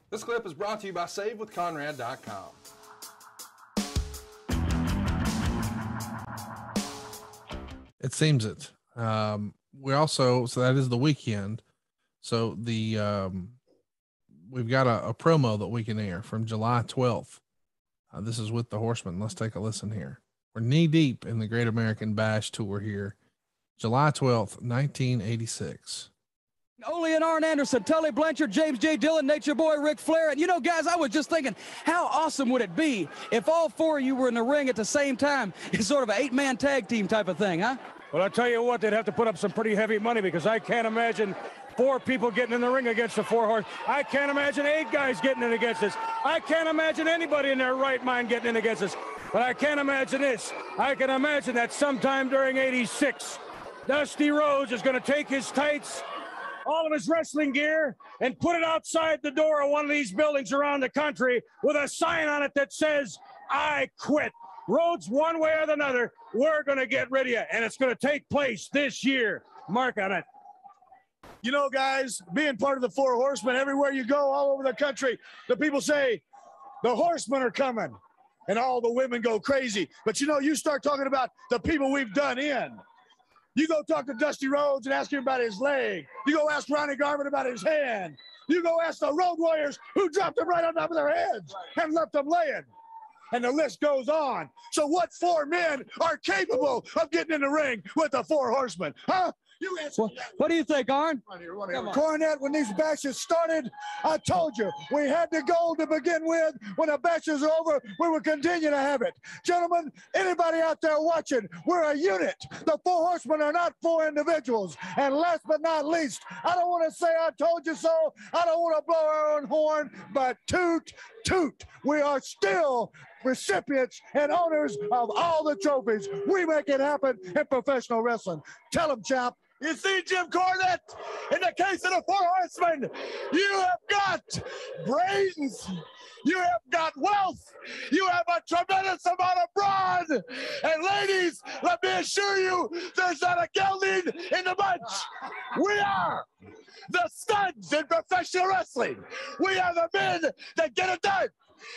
This clip is brought to you by SaveWithConrad.com. It seems it. We also, so that is the weekend. So we've got a promo that we can air from July 12th. This is with the Horsemen. Let's take a listen here. We're knee deep in the Great American Bash Tour here. July 12th, 1986. Ole and Arn Anderson, Tully Blanchard, James J. Dillon, Nature Boy, Ric Flair. And, you know, guys, I was just thinking, how awesome would it be if all four of you were in the ring at the same time? It's sort of an 8-man tag team type of thing, huh? Well, I'll tell you what, they'd have to put up some pretty heavy money because I can't imagine 4 people getting in the ring against the 4 horse. I can't imagine 8 guys getting in against us. I can't imagine anybody in their right mind getting in against us. But I can't imagine this. I can imagine that sometime during '86, Dusty Rhodes is going to take his tights, all of his wrestling gear, and put it outside the door of one of these buildings around the country with a sign on it that says, "I quit." Rhodes, one way or another, we're going to get rid of you, and it's going to take place this year. Mark on it. You know, guys, being part of the Four Horsemen, everywhere you go, all over the country, the people say, the Horsemen are coming, and all the women go crazy. But, you know, you start talking about the people we've done in. You go talk to Dusty Rhodes and ask him about his leg. You go ask Ronnie Garvin about his hand. You go ask the Road Warriors who dropped him right on top of their heads and left them laying. And the list goes on. So what 4 men are capable of getting in the ring with the Four Horsemen? Huh? You answer. Well, what do you think, Arn? Cornette, when these batches started, I told you, we had the goal to begin with. When the batches are over, we will continue to have it. Gentlemen, anybody out there watching, we're a unit. The Four Horsemen are not 4 individuals. And last but not least, I don't want to say I told you so. I don't want to blow our own horn, but toot, toot. We are still recipients and owners of all the trophies. We make it happen in professional wrestling. Tell them, champ. You see, Jim Cornette, in the case of the Four Horsemen, you have got brains, you have got wealth, you have a tremendous amount of brawn, and ladies, let me assure you, there's not a gelding in the bunch. We are the studs in professional wrestling. We are the men that get it done.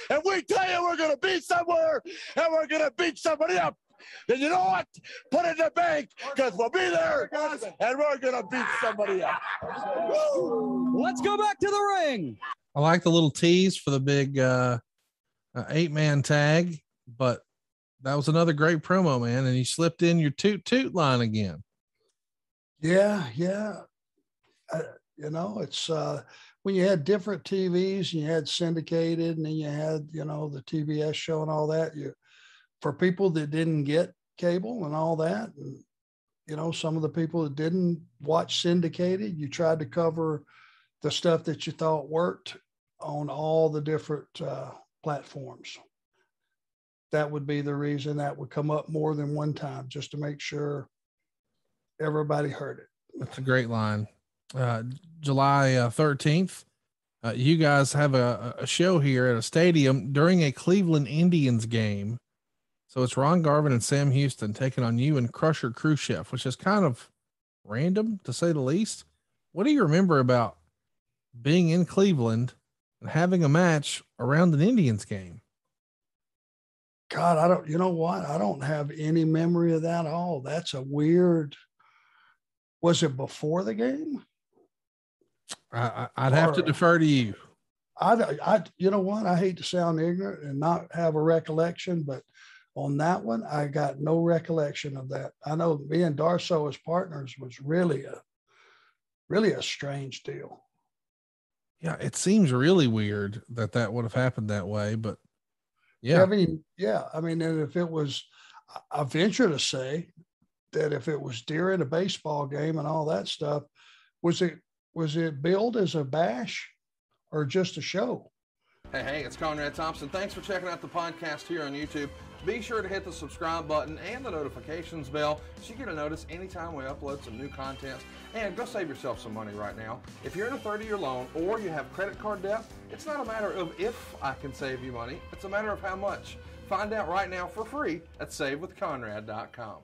And we tell you we're going to be somewhere, and we're going to beat somebody up. Then you know what? Put it in the bank, because we'll be there, and we're going to beat somebody up. Let's go back to the ring. I like the little tease for the big 8-man tag, but that was another great promo, man. And you slipped in your toot toot line again. Yeah. You know, it's when you had different TVs and you had syndicated and then you had, you know, the TBS show and all that, for people that didn't get cable and all that, and, you know, some of the people that didn't watch syndicated, you tried to cover the stuff that you thought worked on all the different platforms. That would be the reason that would come up more than one time, just to make sure everybody heard it. That's a great line. July 13th, you guys have a show here at a stadium during a Cleveland Indians game. So it's Ron Garvin and Sam Houston taking on you and Crusher Khrushchev, which is kind of random to say the least. What do you remember about being in Cleveland and having a match around an Indians game? God, you know what? I don't have any memory of that at all. That's a weird, was it before the game? I'd have to defer to you. You know what? I hate to sound ignorant and not have a recollection, but on that one, I got no recollection of that. I know me and Darso as partners was really a strange deal. Yeah, it seems really weird that would have happened that way, but yeah. I mean, and if it was, I venture to say that if it was during a baseball game and all that stuff, was it billed as a bash or just a show? Hey, it's Conrad Thompson. Thanks for checking out the podcast here on YouTube. Be sure to hit the subscribe button and the notifications bell so you get a notice anytime we upload some new content. And go save yourself some money right now. If you're in a 30-year loan or you have credit card debt, it's not a matter of if I can save you money. It's a matter of how much. Find out right now for free at SaveWithConrad.com.